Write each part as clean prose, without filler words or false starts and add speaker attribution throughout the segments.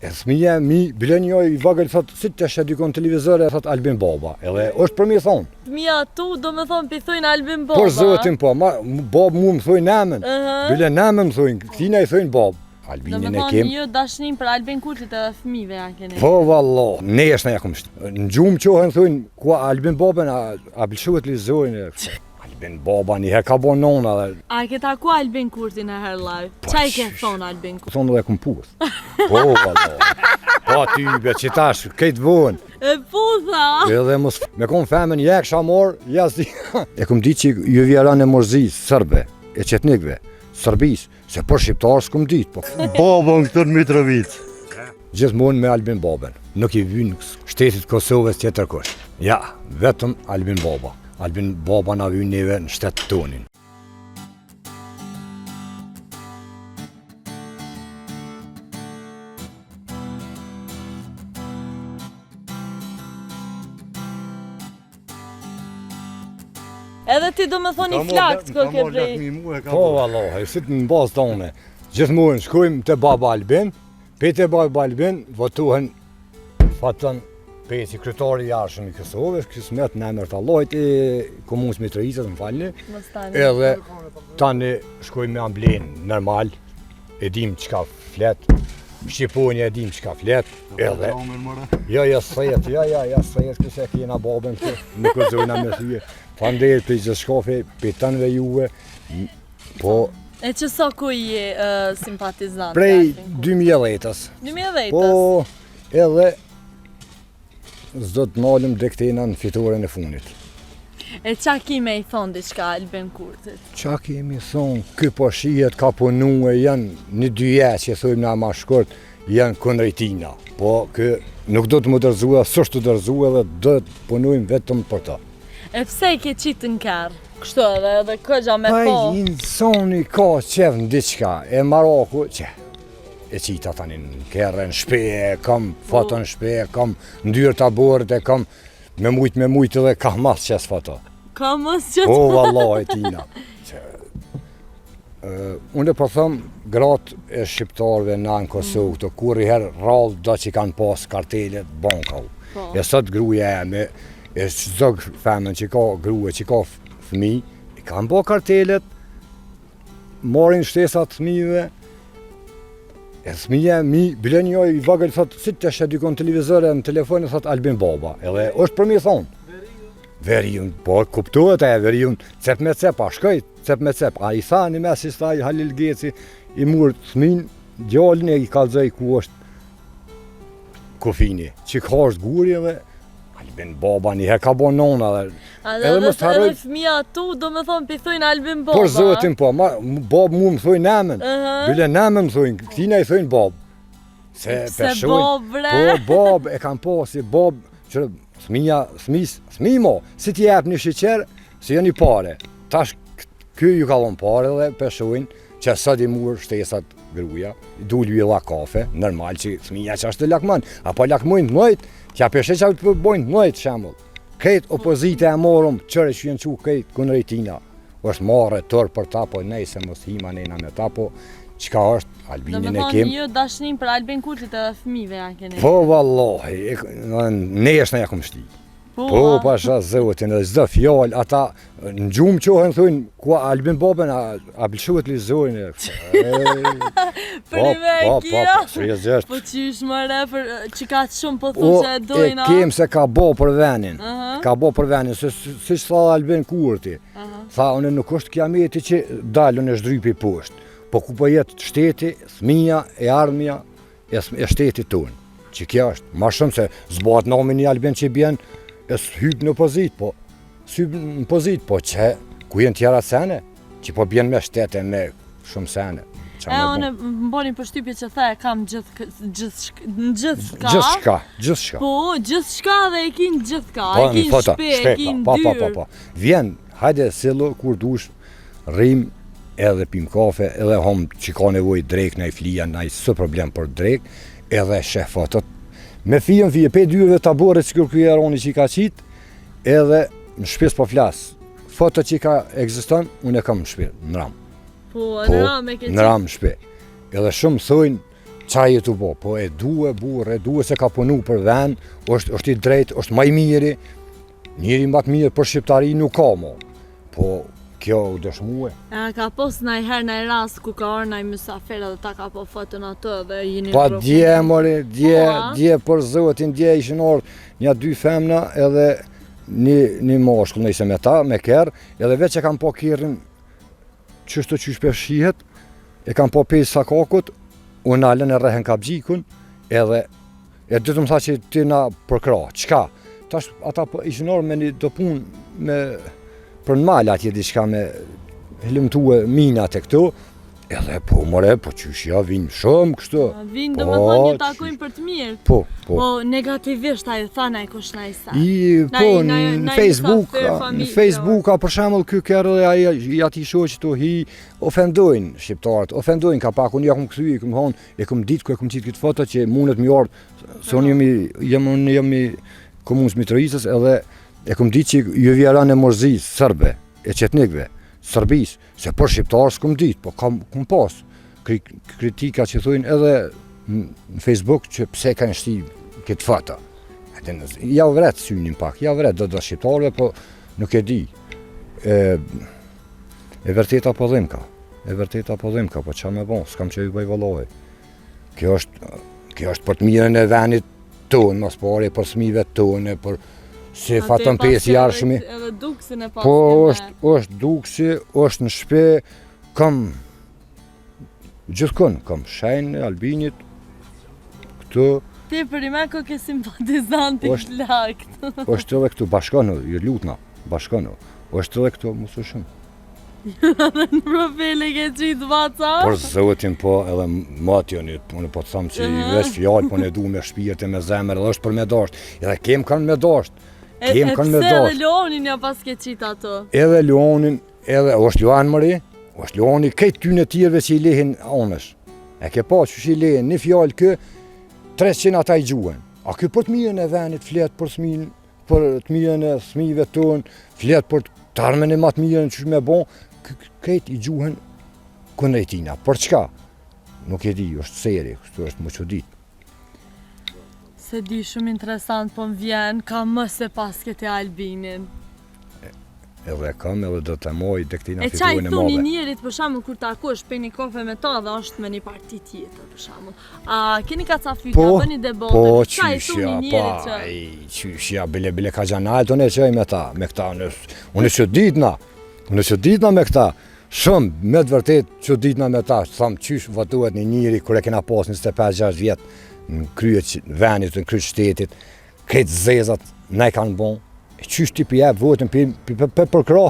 Speaker 1: E fëmija mi, bile njoj i vogël thot, si të shë dykon televizore, thot Albin Baba. Edhe është për mi thonë.
Speaker 2: Fëmija tu do me thonë pëthojnë Albin Baba.
Speaker 1: Por zotin po, Bab mu më thojnë namen. Bile namen më thojnë, këtina i thojnë Bab. Albinin e kem.
Speaker 2: Do me thonë ju dashnin për Albin Kurtit edhe fëmive ja keni.
Speaker 1: Po vallah, ne është në jakom shtë. Në gjumë qohen thojnë, ku Albin Baben, a bilshuhet lizojnë. Albin Baba një her ka bo nona dhe...
Speaker 2: A ke taku Albin Kurtin e her live? Qaj ke thonë Albin Kurtin?
Speaker 1: Thonë dhe kum puth. Po vallah. Po ty be që tash, kejtë vojnë.
Speaker 2: E putha!
Speaker 1: Edhe mos me kom femen jek shamor, jasdi. E kum di që ju vjeran e morzis, sërbe, e qetnikve, sërbis, se për shqiptarë s'kum dit, po.
Speaker 3: Babën këtë në Mitrovic.
Speaker 1: Gjithmonë me Albin Baben. Nuk i vynë shtetit Kosovës tjetër kush. Ja, vetëm Albin Baba. Albin Baba na vynë neve në shtetë tonin.
Speaker 2: Edhe ti do me thonë i flakt ko ke prej.
Speaker 1: Po vallah, e sit në bazë tone. Gjithmonë shkojmë te baba Albin, te baba Albin votuhen fatën pesi kryetari i jashtëm i Kosovës, kismet në emër të Allahut e komunës Mitrovicës, më falni. Edhe tani shkojmë me amblen normal, e dim çka flet. Shqiponja e dim çka flet. Edhe ja sjet, kësaj kena babën këtu, nuk u zona me thye. Faleminderit për gjithë shkafe, për tanëve juve, po...
Speaker 2: E që sa ku je simpatizant?
Speaker 1: Prej 2010-ës.
Speaker 2: 2010-ës?
Speaker 1: Po, edhe zdo të nalëm dektena në fitoren e funit.
Speaker 2: E qa kime i thonë diçka Albin Kurtit?
Speaker 1: Qa kemi thonë, ky po shihet ka punu e janë një dyje që thujmë na ma shkurt, janë kundrejtina. Po, kë nuk do të më dërzua, s'është të dërzua dhe do të punujmë vetëm për ta.
Speaker 2: E pse i ke qitë në kërë? Kështu edhe këgja me po?
Speaker 1: Pa i nësoni ka qef në diqka, e Maroku që e qita tani në kërë, në shpeje, kam foto në shpeje, kam ndyrë taborët e kam me mujtë edhe ka mas qes foto.
Speaker 2: Ka mas qes
Speaker 1: foto? O, vallaj tina. Unë po thëmë gratë e shqiptarëve na në Kosovë, këto kur i herë rallë do që kanë pas kartelet bankau. E sot gruja e me, e zog femën që ka grue, që ka fëmi, i kanë bo kartelet, marrin shtesat fëmive, e fëmija mi, bile njoj i vogël thot, si të shë dykon televizore në telefon, thot Albin Baba, edhe është për mi thonë. Veriun, po kuptohet e veriun, cep me cep, a shkojt, cep me cep, a i tha një mes i staj Halil Geci, i murë fëmin, gjallin e i kalzoj ku është kufini, që ka është guri edhe, Albin Baba një her ka bo nona dhe...
Speaker 2: Edhe fëmija tu do me thonë pëthojnë Albin Baba?
Speaker 1: Por zotin po, Bab mu më thojnë namen, bile namen më thojnë, këtina i thojnë Bab.
Speaker 2: Se Bab bre?
Speaker 1: Po Bab e kam po si Bab, që thmi mo, si t'i jep një shiqer, si janë i pare. Tash kjo ju ka dhon pare dhe peshojnë, që sot i murë shtesat gruja, dullu i la kafe, normal që thmija që është të lakman, apo lakmojnë të mëjt, që peshe që të bojnë mëjt shemull. Këtë opozite e morëm, qëre që jenë që këtë kundrejtina, është marrë tërë për ta, po nej se mos hima nejna me ta, po qka është Albinin e kem.
Speaker 2: Do me thonë ju dashnin për Albin Kurtit edhe fëmive ja keni?
Speaker 1: Po vallahi, ne është në jakom shti. Po pasha zotin, dhe zdo fjall, ata në gjumë qohen thujnë, ku Albin Baben, a bilshuhet lizojnë.
Speaker 2: Për i me kia? Po qysh më re, që ka shumë po thunë që e dojna?
Speaker 1: E kem se ka bo për venin, si që tha Albin Kurti. Tha, unë nuk është kiameti që dalën e shdrypi poshtë, po ku po jetë shteti, thmija e ardhmja e shtetit tonë. Që kja është, ma shumë se zbat namin një Albin që bjenë, e s'hyp në pozit, po që ku jenë tjera sene, që po bjenë me shtete me shumë sene.
Speaker 2: E one më boni për shtypje që the, kam gjithçka.
Speaker 1: Gjithçka.
Speaker 2: Po, gjithçka dhe e kin gjithçka, e kin shpe, e kin dyrë.
Speaker 1: Po. Vjen, hajde sillo, kur dush, rrim, edhe pim kafe, edhe hom që ka nevoj drek, na i flija, na i së problem për drek, edhe shef fotot. Me fije, pe dyrëve taborët që kërkuj e roni që i ka qitë, edhe në shpes po flasë. Foto që i ka egziston, unë e kam në shpe, në ramë.
Speaker 2: Po, në ramë e ke qitë?
Speaker 1: Në ramë në shpe. Edhe shumë thujnë, qa je të bo, po e duhe burë, e duhe se ka punu për vend, është i drejt, është maj miri, njëri më të mirë për shqiptari nuk ka mo, po kjo u dëshmue.
Speaker 2: A ka pos najher naj rast ku ka orë naj mysafir dhe ta ka po fotën atë dhe jeni
Speaker 1: Pa dje, mori, dje për zotin, dje ishin orë një 2 femna edhe një moshkull nëjse me ta, me kërë, edhe veç e kam po kërën qështu qysh për shihet, e kam po 5 sakakut, unë alën e rehen ka bgjikun, edhe e dy të më tha që ti na përkra, qka? Tash ata ishin orë me një do pun me për në malë atje diçka me lëmtue minat e këtu, edhe po more, po qyshja vinë shumë kështu.
Speaker 2: Vinë do më thonë një takojnë për të mirë.
Speaker 1: Po.
Speaker 2: Po negativisht a ju thana e kush na i sa.
Speaker 1: Po në Facebook, për shembull ky kërë dhe ati shoqë të hi, ofendojnë shqiptarët, ofendojnë ka pak, unë ja kum këthy, kum thonë, e kum ditë ku e kum qitë këtë foto që mundet mi ardë, se unë jemi komunës Mitrovicës edhe e kum ditë që ju vjeran e morzis, sërbe, e qetnikve, sërbis, se për shqiptarë s'kum ditë, po kum pas kritika që thujnë edhe në Facebook që pse kanë shti këtë foto. Ja vret synin pak, ja vret do shqiptarëve, po nuk e di. E vërteta po dhim ka, po qa me bon, s'kam që ju bëj vëlloj. Kjo është për të mirën e venit tonë, mos pare për smive tonë, për se fatën 5 jarshmi.
Speaker 2: Edhe duksin e pas.
Speaker 1: Po është duksi, është në shpe, kam gjithkën, kam shenjë, Albinit, këtu.
Speaker 2: Ti për i me ko ke simpatizantit lakt.
Speaker 1: është edhe këtu, bashkënë, ju lutna, bashkënë, është edhe këtu, musu shumë.
Speaker 2: Edhe në profile ke qitë WhatsApp?
Speaker 1: Por zotin po, edhe matjoni, unë po të thamë që i veç fjallë, po ne du me shpirt e me zemër, edhe është për me dasht, edhe kem kanë me dasht.
Speaker 2: E pse edhe Leonin ja pas ke qitë ato?
Speaker 1: Edhe Leonin, edhe është Leon mëri, është Leoni këtë ty në tjerve që i lehin anësh. E ke pa që i lehin, një fjallë kë, 300 ata i gjuhen. A kë për të mirën e venit, flet për të mirën e smive tonë, flet për të armen e matë mirën që me bon, këtë i gjuhen kundrejtina. Për çka? Nuk e di, është seri, kështu është më çudit.
Speaker 2: Se di shumë interesant, po më vjen, ka më se pas këtë Albinin.
Speaker 1: Edhe kam, edhe do të moj dhe këtina
Speaker 2: fituën e madhe. E qaj thuni njerit, për shembull kur takosh pe një kafe me ta dhe është me një parti tjetër, për shembull. A keni ka ca fytja, bëni debatë?
Speaker 1: Po, qyshja, bile ka gjanalt, unë e qëj me ta, me këta, unë e që ditna me këta, shumë, me të vërtet që ditna me ta, thamë qysh votuhet një njëri, kër e kena pas 25-6 vjetë, në kryet venit, në kryet shtetit, këtë zezat, ne kanë bon, qysh ti për jebë votën, për përkra,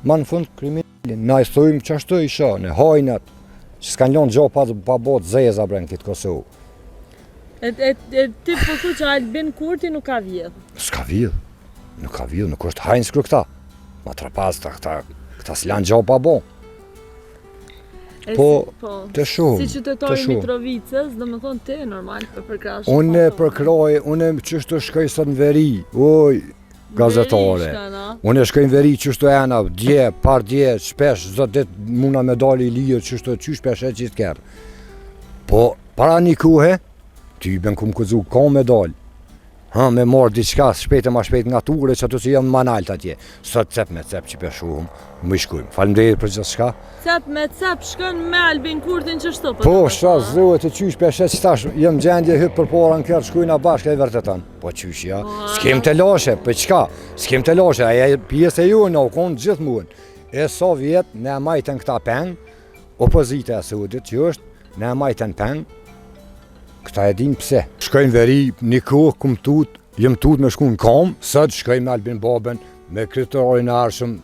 Speaker 1: ma në fund kriminalin, na i thujmë që ashtu isha, në hajnat, që s'kanë lonë gjo pa botë zeza bre në këtë Kosovë.
Speaker 2: E ti përthu që Albin Kurti nuk ka vjedh?
Speaker 1: S'ka vjedh, nuk është hajnë s'kru këta. Ma trapaz, këta s'lanë gjo pa bon. Po, të shumë,
Speaker 2: si qytetari Mitrovicës, dhe me thonë ti normal për përkrash.
Speaker 1: Unë përkroj, unë qështu shkoj sot në veri, oj, gazetare. Unë shkoj në veri qështu ena, dje, par dje, shpesh, zot dit muna me dali i lirë, qështu shpesh e qitë kërë. Po, para një kuhe, ty ben ku më këzu, ka me dal. Me marrë diçka shpejt e ma shpejt nga ture që ato që jam manalt atje. Sot cep me cep që peshuhëm, më i shkujmë. Falemderit për gjithë shka.
Speaker 2: Cep me cep shkën me Albin Kurtin që shto për
Speaker 1: Po, shta zëve të qysh peshet që tash jem gjendje hypë për para në kërë shkujna bashkë e vërtetan. Po qysh ja, s'kem të lashe, për qka? S'kem të lashe, aja pjesë e ju në konë gjithë muën. E sa vjetë ne majten këta peng, opozite e Sudit që është, ne majten peng, këta e din pse. Shkojnë veri, një kohë, kum tut, jem tut me shku në kam, sot shkojnë me Albin Baben, me kryetarin e arshëm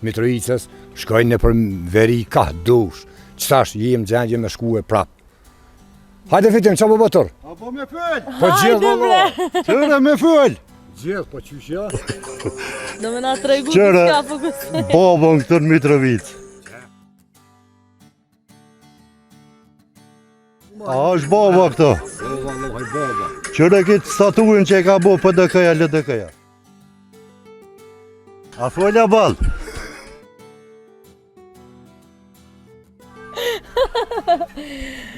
Speaker 1: Mitrovicës, shkojnë në për veri ka dush. Qëtash, jem gjendje me shku e prap. Hajde fitim, qa po bëtër?
Speaker 3: A po me fëll?
Speaker 1: Po gjithë vëlla.
Speaker 3: Qëre me fëll?
Speaker 1: Gjithë, po qyshja.
Speaker 2: Do me na tregu të qka po kësë.
Speaker 3: Babon këtë në Mitrovicë. A është baba këto? Qëre këtë statuin që e ka bo për dëkëja, LDK-ja. A folja bal?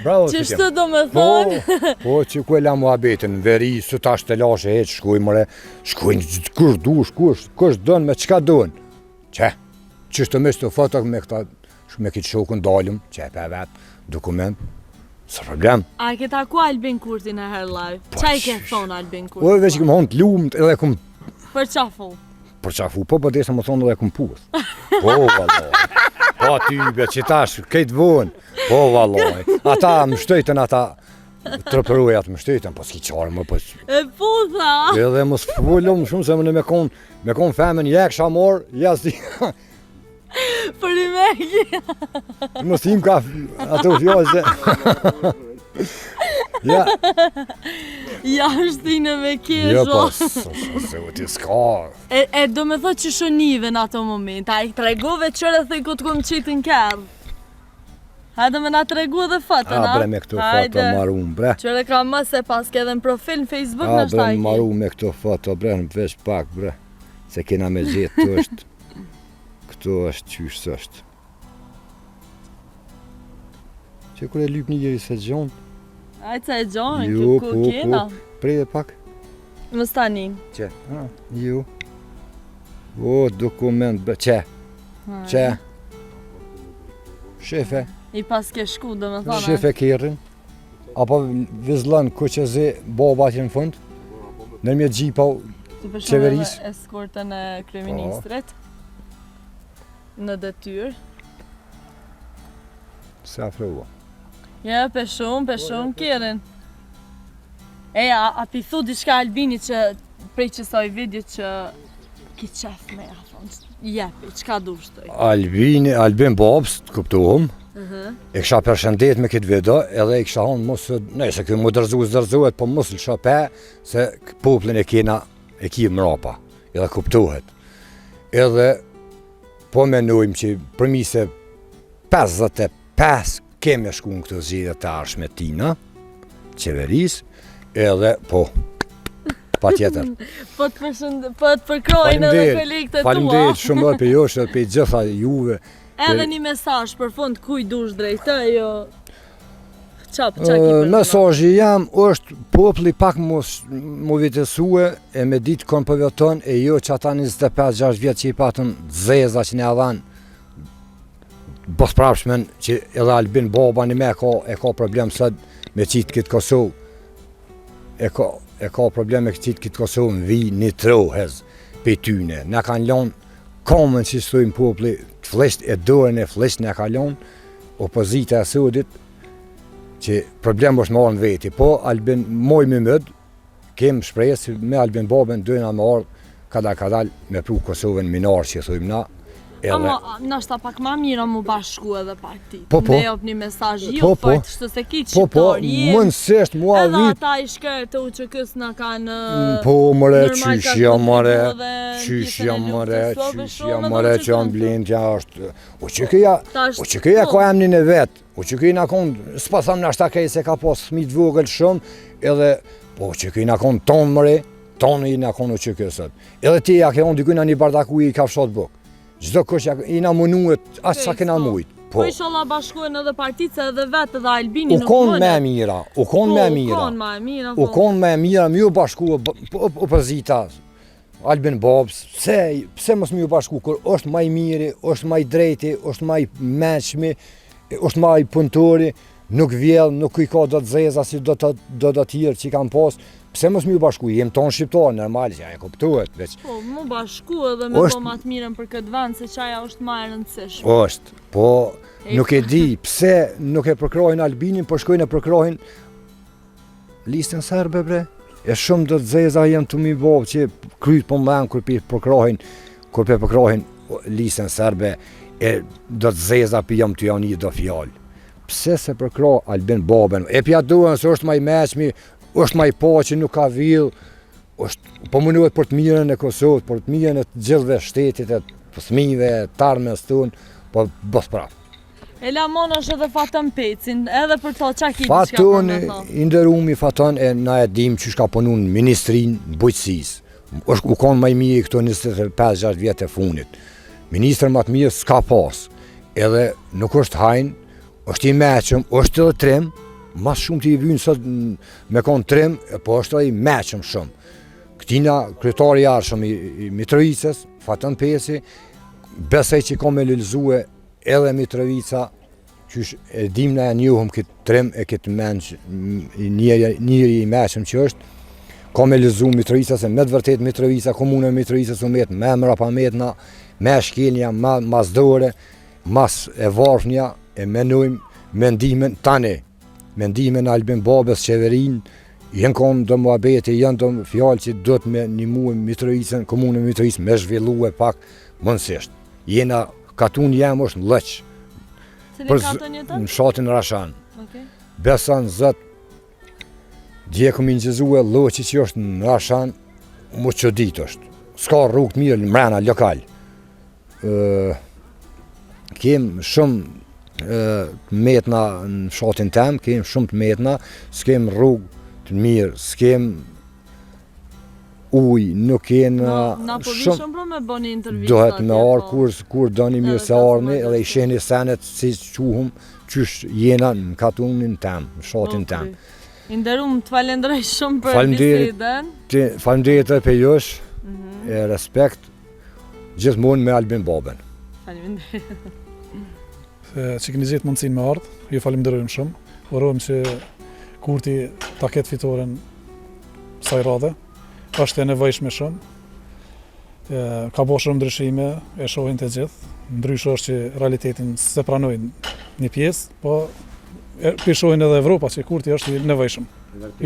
Speaker 1: Bravo,
Speaker 2: Që
Speaker 1: Fitjem.
Speaker 2: shtë do me thonë?
Speaker 1: Po, që ku e la muhabetin, në veri, së tash të lashe heq, shkojnë kush dush, kush dënë me qka dënë. Që shtë me shtë fotok me këta, me këtë shokën dalëm, që e pe vetë, dokument, së problem.
Speaker 2: A ke taku Albin Kurtin e herë live? Qa i ke thonë Albin
Speaker 1: O,
Speaker 2: Kurtin?
Speaker 1: veç këmë honë të lumët edhe këmë
Speaker 2: Për qafu?
Speaker 1: përqafu, po për desë më thonë edhe këmë pusë. Po, valloj. Po, tybe, që tash, këtë vonë. Po, valloj. Ata më shtojtën, ata trëpërujat më shtojtën, po s'ki qarë më, po...
Speaker 2: E putha!
Speaker 1: Edhe mos fullum shumë se më me kon femën jek shamor, jasë
Speaker 2: Për i meki!
Speaker 1: mos tim ka ato fjallë se... Ja,
Speaker 2: Ja është tine me
Speaker 1: jo po,
Speaker 2: kesho.
Speaker 1: se u ti s'ka.
Speaker 2: E do me thot që shënive në ato moment, a i tregove qërë dhe ku të kom qitë në kërë. Hajde me na tregu edhe fotën,
Speaker 1: A, bre, me këto foto marum, bre.
Speaker 2: Qërë ka më se pas ke edhe në profil në Facebook
Speaker 1: A,
Speaker 2: në
Speaker 1: bre,
Speaker 2: shtaki.
Speaker 1: marum me këto foto, bre, në veç pak, bre. Se kena me gjithë, këto është qysh është. Që kur e lyp një jeri se gjonë,
Speaker 2: Ajtë se e gjonë,
Speaker 1: Jo,
Speaker 2: ku kena.
Speaker 1: prej dhe pak.
Speaker 2: Më stanin.
Speaker 1: Që? Jo. O, dokument, bre, që? Shefe,
Speaker 2: I pas ke shku, do me thona.
Speaker 1: shefe kerrin. Apo vizlan kuqezi baba që në fund. Nërmjet gjipa,
Speaker 2: Si për shumë
Speaker 1: qeveris.
Speaker 2: edhe eskortën e kryeministrit. Në detyrë.
Speaker 1: se afrua.
Speaker 2: Ja, pe shumë kjerin. A pi thu diçka Albini që prej qësoj video që ki qef me ja thonë, jepi, qka dushtoj?
Speaker 1: Albin babs, të kuptohëm, e kisha përshëndet me këtë video, edhe e kisha honë mos, nëse kjo më dërzohet, po mos lësha pe, se poplin e kena, e ki mrapa, edhe kuptohet. Edhe, po menojmë që përmise 55 keme shku në këto zhjede të arshme tina, qeveris, edhe, po, pa tjetër.
Speaker 2: Po të përkrojnë edhe pelikët e tua.
Speaker 1: Faleminderit shumë edhe për josh edhe për gjitha juve.
Speaker 2: Edhe një mesazh për fund kuj dush drejtë, jo... Qa ki për
Speaker 1: Mesazhi jam është populli pak mu vitesue e me ditë kon për veton e jo që ata 25-6 vjetë që i patën zeza që ne adhan bosprapshmen që edhe Albin baba një me e ka problem sot me qitë këtë Kosovë. E ka problem me qitë këtë Kosovë në vi një trohez pe tyne. Ne kanë lonë komën që stojnë populli, flesht e dorën e flesht ne ka lonë opozita e Sudit që problem është marrë në veti, po Albin moj me mëdë, kem shpresë me Albin babën dojna me ardhë kadal me pru Kosovën minar që thujmë na.
Speaker 2: Ama, nashta pak ma mira mu bashku edhe partit.
Speaker 1: Po,
Speaker 2: Me jop një mesazh jo fort, shtë se ki qiptar jenë.
Speaker 1: Mënsesht mua
Speaker 2: Edhe
Speaker 1: vit.
Speaker 2: ata i shkërë të uqëkës në kanë...
Speaker 1: Po, mëre,
Speaker 2: normal
Speaker 1: qysh
Speaker 2: kanë
Speaker 1: jam mëre,
Speaker 2: kontribuar dhe
Speaker 1: qysh
Speaker 2: pjesën e
Speaker 1: jam mëre,
Speaker 2: luftës, po,
Speaker 1: qysh
Speaker 2: shumë
Speaker 1: jam
Speaker 2: edhe
Speaker 1: mëre
Speaker 2: uqëkën
Speaker 1: që jam
Speaker 2: të-
Speaker 1: blindja është... Uqëkëja
Speaker 2: po.
Speaker 1: ka emnin e vetë, uqëkëja na konë, s'pa tham nashta kej se ka pas fëmijë vogël shumë, edhe, po uqëkëja na konë tonë mëre, tonë i na konë uqëkëja sot. Edhe ti ja ke onë dikujna një bardaku i ka fshat bukë. Gjdo kush i na munuet, asë sa kena mujt.
Speaker 2: Po inshallah bashkojnë edhe partitë edhe vetë edhe Albini
Speaker 1: U
Speaker 2: nuk
Speaker 1: konë me
Speaker 2: mënet.
Speaker 1: mira, u konë me mira.
Speaker 2: U konë me mira,
Speaker 1: U konë me mira, mi u bashku opozita, Albin Babs, pse mos mi u bashku, kur është maj miri, është maj drejti, është maj meqmi, është maj punëtori, nuk vjell, nuk i ka do të zeza si do të tjerë që i kam pas, pse mos mi u bashku, jem tonë shqiptar, normal, që e kuptohet, veç.
Speaker 2: Po, mu bashku edhe me
Speaker 1: Është-
Speaker 2: po matë mirën për këtë vend, se qaja është ma e rëndësishme.
Speaker 1: Është, po nuk e di, pse nuk e përkrojnë Albinin, po shkojnë e përkrojnë listën serbe, bre. E shumë do të zeza jenë të mi bovë që kryt po mben kur pe përkrojnë listën serbe, e do të zeza për jam të janë një do fjallë. Pse se përkroj Albin babën, e pja duhen se është maj meqmi, është maj po që nuk ka vill, po munduhet për të mirën e Kosovës, për të mirën e të gjithve shtetit, e fëmijëve, tarmes tonë, po bos prap.
Speaker 2: E la mon është edhe Fatën Pecin, edhe për to qa ki diçka
Speaker 1: Fatun,
Speaker 2: për me thonë.
Speaker 1: i ndërumi Fatun, e na e dim që shka punu në Ministrinë Bujqësisë. U konë maj mirë këto 25-6 vjetë e funit. Ministrën më të mirë s'ka pas, edhe nuk është hajnë, është i meqëm, është edhe trim, mas shumë t'i vynë sot me konë trim, po është ai meqëm shumë. Këtina kryetari arshëm i Mitrovicës, Fatën Pesi, besoj që ka me lëlzue edhe Mitrovica, qysh e dimna e njohëm këtë trim e këtë menç, njëri i meqëm që është, ka me lëzu Mitrovica se me të vërtet Mitrovica, komune Mitrovicës u metë me mra pa metna, me shkelja, mas dore, mas e varfnja, e menojmë mendimin tani, mendimin Albin Babës, qeverin, jenë konë do muhabeti, jenë do fjallë që do të me nimuë Mitrovicën, komune Mitrovicë me zhvillu pak mënsisht. Jena katun jem është në lëqë.
Speaker 2: Cili katun jetën?
Speaker 1: Në shatin Rashan.
Speaker 2: Okay.
Speaker 1: Besan zët, dje këmë ingjëzue lëqë që është në Rashan, mu që ditë është. Ska rrugë të mirë në mrena lokal. Kem shumë metna në fshatin tem, kem shumë të metna, s'kem rrugë të mirë, s'kem ujë, nuk kena
Speaker 2: Na po vishëm pro me bo një intervjista.
Speaker 1: Dohet me arë kur doni mirë se arëni edhe i sheni senet si quhum qysh jena në katunin tem, në fshatin tem.
Speaker 2: Inderum, të falenderoj shumë për bisedën.
Speaker 1: Faleminderit edhe për jush, e respekt, gjithmonë me Albin Babën.
Speaker 2: Faleminderit.
Speaker 4: Që keni gjetë mundësin me ardhë, ju falenderojmë shumë. Urojmë që Kurti ta ketë fitoren saj radhe. Është e nevojshme shumë. Ka bo shumë ndryshime, e shohin të gjithë. Ndryshë është që realitetin se pranojnë një pjesë, po e shohin edhe Evropa që Kurti është i nevojshëm.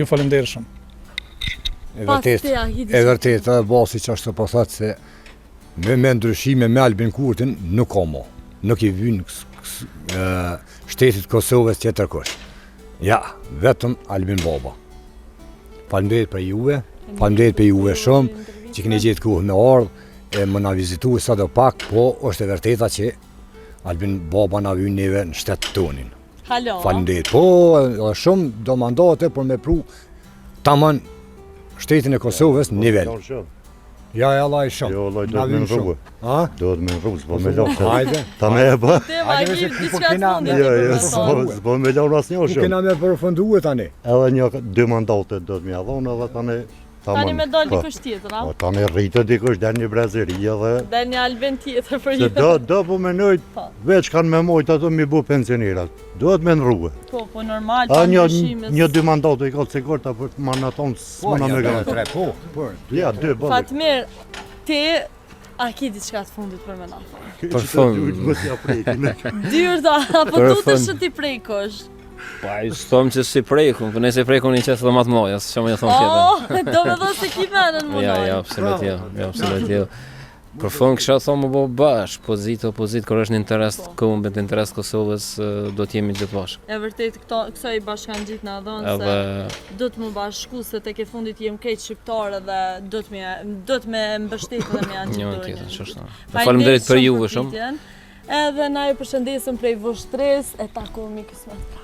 Speaker 4: Ju falenderoj shumë.
Speaker 1: E vërtet, edhe basi që është të pasat se me ndryshime me Albin Kurtin nuk ka mo. Nuk i vynë shtetit Kosovës tjetër kush. Ja, vetëm Albin Baba. Faleminderit për juve, faleminderit për juve shumë, që keni gjetë kohë me ardhë, e më na vizitu sa do pak, po është e vërteta që Albin Baba na vynë neve në shtetë tonin.
Speaker 2: Halo.
Speaker 1: Faleminderit, po edhe shumë do mandate për me pru tamam shtetin e Kosovës në nivel. Ja, Allah i shumë.
Speaker 3: Jo, Allah, do të me në rrugë.
Speaker 1: Ha?
Speaker 3: Do të me në rrugë, s'po me lopë.
Speaker 1: Hajde.
Speaker 3: Ta me e ba.
Speaker 2: Hajde, diçka të fundit.
Speaker 3: S'po me lopë asë një
Speaker 1: Ku kena me përfundu tani?
Speaker 3: Edhe një 2 mandate do të me adhonë edhe tani.
Speaker 2: Tani me dalë dikush tjetër, a?
Speaker 3: Po tani rritë dikush del një Brazili edhe.
Speaker 2: Del një Albin tjetër për
Speaker 3: Se
Speaker 2: ju.
Speaker 3: do po menojt, veç kanë me mojt ato mi bu pensionerat. Do të me në rrugë.
Speaker 2: Po, normal,
Speaker 3: A
Speaker 2: pa
Speaker 3: një
Speaker 2: ndryshimes.
Speaker 3: 2 mandate i ka të sigurta për të marrë aton s'mona me garantë.
Speaker 1: Po,
Speaker 3: Ja, 2 bëllë.
Speaker 2: Fatmir, ti, a ki diçka të fundit për me na?
Speaker 3: Për fund.
Speaker 2: Dyrta, apo
Speaker 5: Për
Speaker 2: tu të
Speaker 5: fund.
Speaker 2: shë ti prejkosh?
Speaker 5: Pa, i s'thom që si prejkun, për nëse prejkun një qëtë dhe matë moja, së që më një thonë tjetër.
Speaker 2: Do me dhe se ki menën më
Speaker 5: Ja,
Speaker 2: nojë.
Speaker 5: absolut jo. Për fund kësha thonë më bo bashkë, opozit, kër është në interes të kombit, në interes të Kosovës, do t'jemi gjithë bashkë.
Speaker 2: E vërtet, këso i bashkan gjithë në adhonë se do të më bashku se tek e fundit jem krejt shqiptare dhe do të me mbështetë dhe me janë
Speaker 5: Një
Speaker 2: gjithë
Speaker 5: tjetër,
Speaker 2: dorë.
Speaker 5: që është. Faleminderit për juve shumë.
Speaker 2: Edhe na ju përshëndesim prej Voshtresë e takohemi kismet.